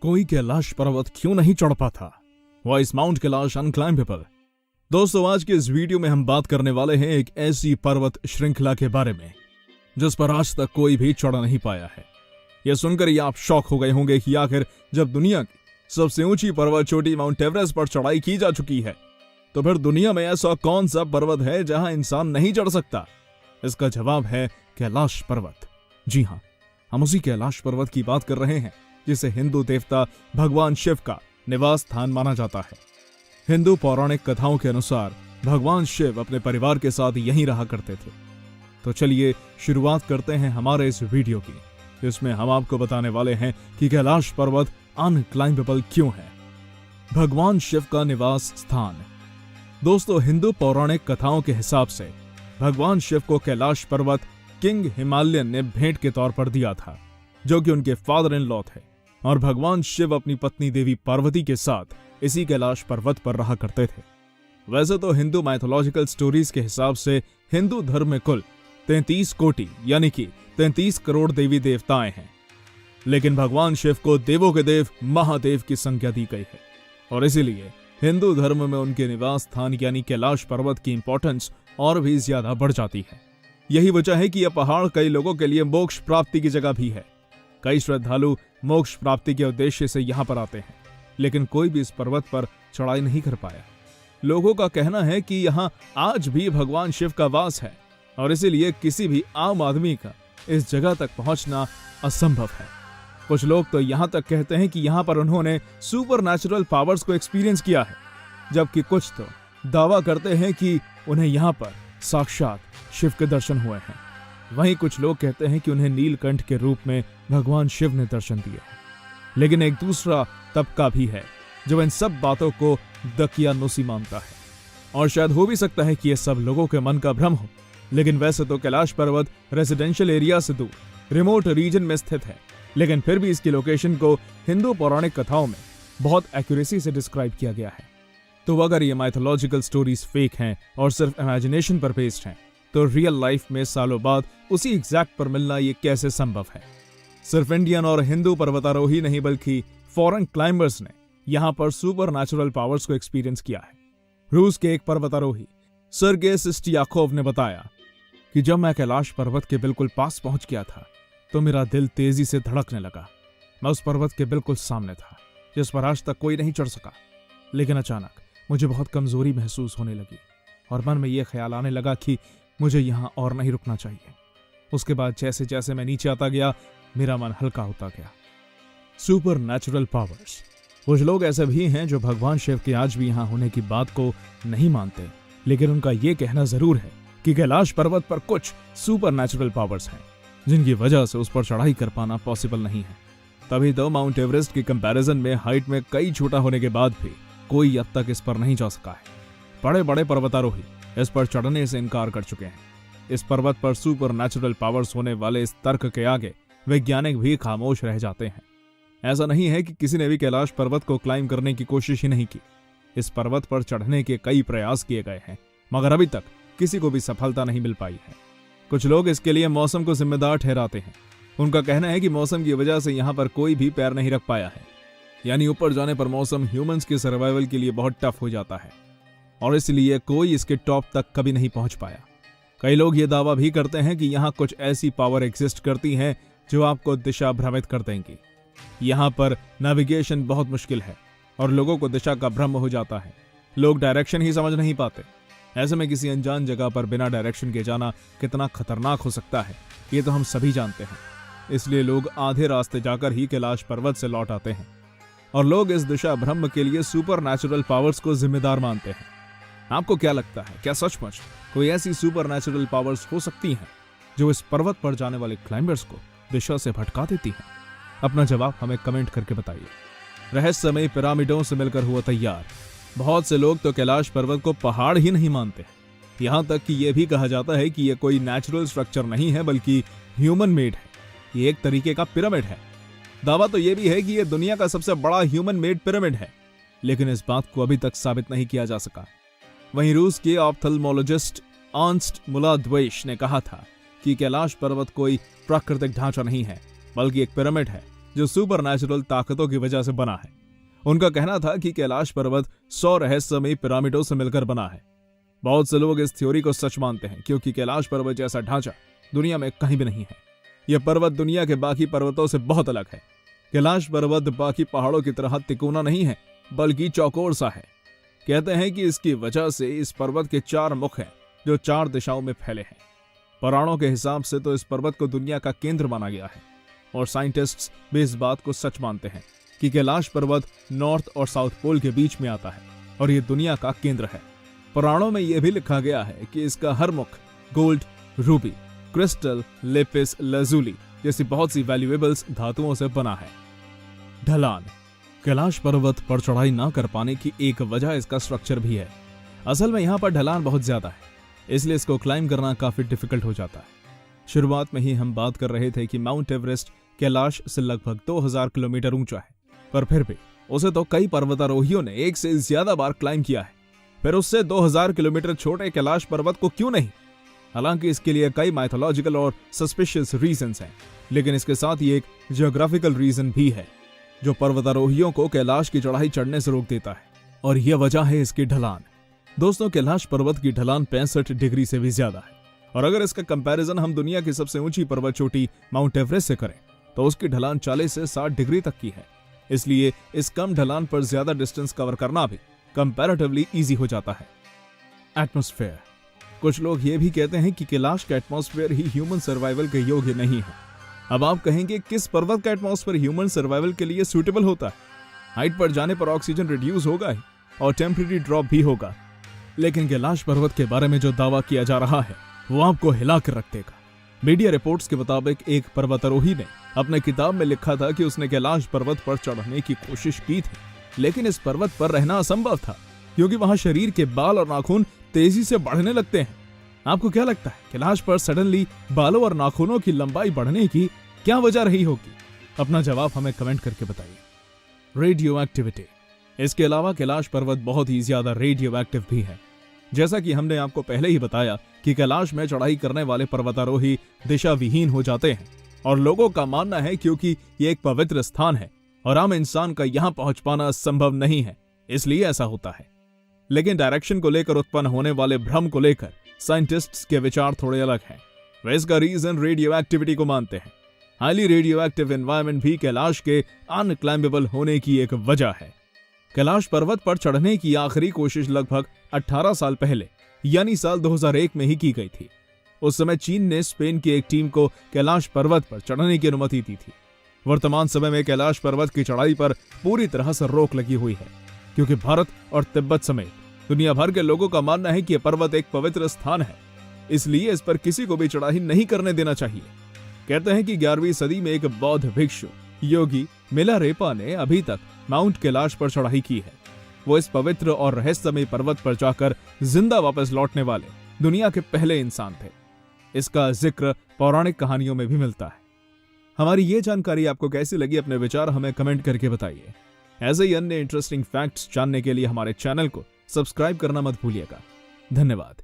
कोई कैलाश पर्वत क्यों नहीं चढ़ पाता? Why is Mount Kailash अनक्लाइमेबल? दोस्तों, आज के इस वीडियो में हम बात करने वाले हैं एक ऐसी पर्वत श्रृंखला के बारे में जिस पर आज तक कोई भी चढ़ नहीं पाया है। यह सुनकर ही आप शॉक हो गए होंगे कि आखिर जब दुनिया की सबसे ऊंची पर्वत चोटी माउंट एवरेस्ट पर चढ़ाई की जा चुकी है, तो फिर दुनिया में ऐसा कौन सा पर्वत है जहां इंसान नहीं चढ़ सकता? इसका जवाब है कैलाश पर्वत। जी हां, हम उसी कैलाश पर्वत की बात कर रहे हैं जिसे हिंदू देवता भगवान शिव का निवास स्थान माना जाता है। हिंदू पौराणिक कथाओं के अनुसार भगवान शिव अपने परिवार के साथ यहीं रहा करते थे। तो चलिए शुरुआत करते हैं हमारे इस वीडियो की, जिसमें हम आपको बताने वाले हैं कि कैलाश पर्वत अनक्लाइमेबल क्यों है। भगवान शिव का निवास स्थान। दोस्तों, हिंदू पौराणिक कथाओं के हिसाब से भगवान शिव को कैलाश पर्वत किंग हिमालयन ने भेंट के तौर पर दिया था, जो कि उनके फादर इन लॉ थे, और भगवान शिव अपनी पत्नी देवी पार्वती के साथ इसी कैलाश पर्वत पर रहा करते थे। वैसे तो हिंदू माइथोलॉजिकल स्टोरीज के हिसाब से हिंदू धर्म में कुल 33 कोटि यानी कि 33 करोड़ देवी देवताएं हैं, लेकिन भगवान शिव को देवों के देव महादेव की संज्ञा दी गई है, और इसीलिए हिंदू धर्म में उनके निवास स्थान यानी कैलाश पर्वत की इंपॉर्टेंस और भी ज्यादा बढ़ जाती है। यही वजह है कि यह पहाड़ कई लोगों के लिए मोक्ष प्राप्ति की जगह भी है। कई श्रद्धालु मोक्ष प्राप्ति के उद्देश्य से यहाँ पर आते हैं, लेकिन कोई भी इस पर्वत पर चढ़ाई नहीं कर पाया। लोगों का कहना है कि यहाँ आज भी भगवान शिव का वास है, और इसीलिए किसी भी आम आदमी का इस जगह तक पहुंचना असंभव है। कुछ लोग तो यहाँ तक कहते हैं कि यहाँ पर उन्होंने सुपर नेचुरल पावर्स को एक्सपीरियंस किया है, जबकि कुछ तो दावा करते हैं कि उन्हें यहाँ पर साक्षात शिव के दर्शन हुए हैं। वहीं कुछ लोग कहते हैं कि उन्हें नीलकंठ के रूप में भगवान शिव ने दर्शन दिए। लेकिन एक दूसरा तबका भी है जो इन सब बातों को दकियानूसी मानता है, और शायद हो भी सकता है कि ये सब लोगों के मन का भ्रम हो। लेकिन वैसे तो कैलाश पर्वत रेजिडेंशियल एरिया से दूर रिमोट रीजन में स्थित है, लेकिन फिर भी इसकी लोकेशन को हिंदू पौराणिक कथाओं में बहुत एक्यूरेसी से डिस्क्राइब किया गया है। तो अगर ये माइथोलॉजिकल स्टोरीज फेक हैं और सिर्फ इमेजिनेशन पर बेस्ड हैं, तो रियल लाइफ में सालों बाद उसी एग्जैक्ट पर मिलना ये कैसे संभव है? सिर्फ इंडियन और हिंदू पर्वतारोही नहीं बल्कि फॉरेन क्लाइंबर्स ने यहाँ पर सुपर नेचुरल पावर्स को एक्सपीरियंस किया है। रूस के एक पर्वतारोही सर्गेई सिस्टियाकोव ने बताया कि जब मैं कैलाश पर्वत के बिल्कुल पास पहुंच गया था तो मेरा दिल तेजी से धड़कने लगा। मैं उस पर्वत के बिल्कुल सामने था, जिस पर आज तक कोई नहीं चढ़ सका। लेकिन अचानक मुझे बहुत कमजोरी महसूस होने लगी और मन में यह ख्याल आने लगा कि मुझे यहाँ और नहीं रुकना चाहिए। उसके बाद जैसे जैसे मैं नीचे आता गया, मेरा मन हल्का होता गया। Super natural powers. कुछ लोग ऐसे भी हैं जो भगवान शिव के आज भी यहाँ होने की बात को नहीं मानते, लेकिन उनका यह कहना जरूर है कि कैलाश पर्वत पर कुछ सुपर नेचुरल पावर्स हैं, जिनकी वजह से उस पर चढ़ाई कर पाना पॉसिबल नहीं है। तभी तो माउंट एवरेस्ट के कंपैरिजन में हाइट में कई छोटा होने के बाद भी कोई अब तक इस पर नहीं जा सका है। बड़े बड़े पर्वतारोही इस पर चढ़ने से इनकार कर चुके हैं। इस पर्वत पर सुपर नेचुरल पावर्स होने वाले इस तर्क के आगे वैज्ञानिक भी खामोश रह जाते हैं। ऐसा नहीं है कि किसी ने भी कैलाश पर्वत को क्लाइम करने की कोशिश ही नहीं की। इस पर्वत पर चढ़ने के कई प्रयास किए गए हैं, मगर अभी तक किसी को भी सफलता नहीं मिल पाई है। कुछ लोग इसके लिए मौसम को जिम्मेदार ठहराते हैं। उनका कहना है कि मौसम की वजह से यहाँ पर कोई भी पैर नहीं रख पाया है, यानी ऊपर जाने पर मौसम ह्यूमंस के सर्वाइवल के लिए बहुत टफ हो जाता है, और इसलिए कोई इसके टॉप तक कभी नहीं पहुंच पाया। कई लोग ये दावा भी करते हैं कि यहाँ कुछ ऐसी पावर एग्जिस्ट करती हैं जो आपको दिशा भ्रमित कर देंगी। यहाँ पर नेविगेशन बहुत मुश्किल है और लोगों को दिशा का भ्रम हो जाता है। लोग डायरेक्शन ही समझ नहीं पाते। ऐसे में किसी अनजान जगह पर बिना डायरेक्शन के जाना कितना खतरनाक हो सकता है, ये तो हम सभी जानते हैं। इसलिए लोग आधे रास्ते जाकर ही कैलाश पर्वत से लौट आते हैं, और लोग इस दिशा भ्रम के लिए सुपर नेचुरल पावर्स को जिम्मेदार मानते हैं। आपको क्या लगता है, क्या सचमुच कोई ऐसी सुपर नेचुरल पावर्स हो सकती हैं जो इस पर्वत पर जाने वाले क्लाइंबर्स को दिशा से भटका देती हैं? अपना जवाब हमें कमेंट करके बताइए। रहस्यमय पिरामिडों से मिलकर हुआ तैयार। बहुत से लोग तो कैलाश पर्वत को पहाड़ ही नहीं मानते। यहाँ तक कि यह भी कहा जाता है कि यह कोई नेचुरल स्ट्रक्चर नहीं है बल्कि ह्यूमन मेड है। ये एक तरीके का पिरामिड है। दावा तो यह भी है कि यह दुनिया का सबसे बड़ा ह्यूमन मेड पिरामिड है, लेकिन इस बात को अभी तक साबित नहीं किया जा सका। वहीं रूस के ऑप्थेल्मोलॉजिस्ट अर्न्स्ट मुलाद्वेश ने कहा था कि कैलाश पर्वत कोई प्राकृतिक ढांचा नहीं है, बल्कि एक पिरामिड है जो सुपरनैचुरल ताकतों की वजह से बना है। उनका कहना था कि कैलाश पर्वत 100 रहस्यमयी पिरामिडों से मिलकर बना है। बहुत से लोग इस थ्योरी को सच मानते हैं क्योंकि कैलाश पर्वत जैसा ढांचा दुनिया में कहीं भी नहीं है। यह पर्वत दुनिया के बाकी पर्वतों से बहुत अलग है। कैलाश पर्वत बाकी पहाड़ों की तरह तिकोना नहीं है, बल्कि चौकोर सा है। कहते हैं कि इसकी वजह से इस पर्वत के 4 मुख हैं जो 4 दिशाओं में फैले हैं। पुराणों के हिसाब से तो इस पर्वत को दुनिया का केंद्र माना गया है और साइंटिस्ट्स भी इस बात को सच मानते हैं कि कैलाश पर्वत नॉर्थ और साउथ पोल के बीच में आता है और ये दुनिया का केंद्र है। पुराणों में यह भी लिखा गया है कि इसका हर मुख gold, Ruby, crystal, lapis lazuli जैसी बहुत सी वैल्यूएबल्स धातुओं से बना है। ढलान। कैलाश पर्वत पर चढ़ाई ना कर पाने की एक वजह इसका स्ट्रक्चर भी है। असल में यहाँ पर ढलान बहुत ज्यादा है, इसलिए इसको क्लाइंब करना काफी डिफिकल्ट हो जाता है। शुरुआत में ही हम बात कर रहे थे कि माउंट एवरेस्ट कैलाश से लगभग 2000 किलोमीटर ऊंचा है, पर फिर भी उसे तो कई पर्वतारोहियों ने एक से ज्यादा बार क्लाइंब किया है। फिर उससे 2000 किलोमीटर छोटे कैलाश पर्वत को क्यों नहीं? हालांकि इसके लिए कई माइथोलॉजिकल और सस्पिशियस रीजंस हैं, लेकिन इसके साथ ही एक जियोग्राफिकल रीजन भी है जो पर्वतारोहियों को कैलाश की चढ़ाई चढ़ने से रोक देता है, और यह वजह है इसकी ढलान। दोस्तों, कैलाश पर्वत की ढलान 65 डिग्री से भी ज्यादा है, और अगर इसका कंपैरिजन हम दुनिया की सबसे ऊंची पर्वत चोटी माउंट एवरेस्ट से करें तो उसकी ढलान 40 से 60 डिग्री तक की है। इसलिए इस कम ढलान पर ज्यादा डिस्टेंस कवर करना भी कंपैरेटिवली इजी हो जाता है। एटमॉस्फेयर। कुछ लोग ये भी कहते हैं कि कैलाश का एटमॉस्फेयर ही ह्यूमन सर्वाइवल के योग्य नहीं है। अब आप कहेंगे किस पर्वत का एटमॉस्फेयर ह्यूमन सर्वाइवल के लिए सूटेबल होता है? हाइट पर जाने पर ऑक्सीजन रिड्यूस होगा ही और टेम्परेरी ड्रॉप भी होगा, लेकिन कैलाश पर्वत के बारे में जो दावा किया जा रहा है वो आपको हिला कर रख देगा। मीडिया रिपोर्ट्स के मुताबिक एक पर्वतारोही ने अपने किताब में लिखा था कि उसने कैलाश पर्वत पर चढ़ने की कोशिश की थी, लेकिन इस पर्वत पर रहना असंभव था क्योंकि वहां शरीर के बाल और नाखून तेजी से बढ़ने लगते हैं। आपको क्या लगता है कैलाश पर सडनली बालों और नाखूनों की लंबाई बढ़ने की क्या वजह रही होगी? अपना जवाब हमें कमेंट करके बताइए। Radio activity. इसके अलावा कैलाश पर्वत बहुत ही ज्यादा रेडियो एक्टिव भी है। जैसा कि हमने आपको पहले ही बताया कि कैलाश में चढ़ाई करने वाले पर्वतारोही दिशा विहीन हो जाते हैं, और लोगों का मानना है क्योंकि ये एक पवित्र स्थान है और आम इंसान का यहां पहुंच पाना संभव नहीं है, इसलिए ऐसा होता है। लेकिन डायरेक्शन को लेकर उत्पन्न होने वाले भ्रम को लेकर साइंटिस्ट्स के विचार थोड़े अलग हैं। वे इसका रीजन रेडियो एक्टिविटी को मानते हैं। हाईली रेडियो एक्टिव एनवायरमेंट भी कैलाश के अनक्लाइमेबल होने की एक वजह है। कैलाश पर्वत पर चढ़ने की आखिरी कोशिश लगभग 18 साल पहले यानी साल 2001 में ही की गई थी। उस समय चीन ने स्पेन की एक टीम को कैलाश पर्वत पर चढ़ने की अनुमति दी थी। वर्तमान समय में कैलाश पर्वत की चढ़ाई पर पूरी तरह से रोक लगी हुई है क्योंकि भारत और तिब्बत समेत दुनिया भर के लोगों का मानना है कि यह पर्वत एक पवित्र स्थान है, इसलिए इस पर किसी को भी चढ़ाई नहीं करने देना चाहिए। कहते हैं कि 11वीं सदी में एक बौद्ध भिक्षु योगी मिलारेपा ने अभी तक माउंट कैलाश पर चढ़ाई की है। वो इस पवित्र और रहस्यमय पर्वत पर जाकर जिंदा वापस लौटने वाले दुनिया के पहले इंसान थे। इसका जिक्र पौराणिक कहानियों में भी मिलता है। हमारी ये जानकारी आपको कैसी लगी? अपने विचार हमें कमेंट करके बताइए। ऐसे ही अन्य इंटरेस्टिंग फैक्ट्स जानने के लिए हमारे चैनल को सब्सक्राइब करना मत भूलिएगा। धन्यवाद।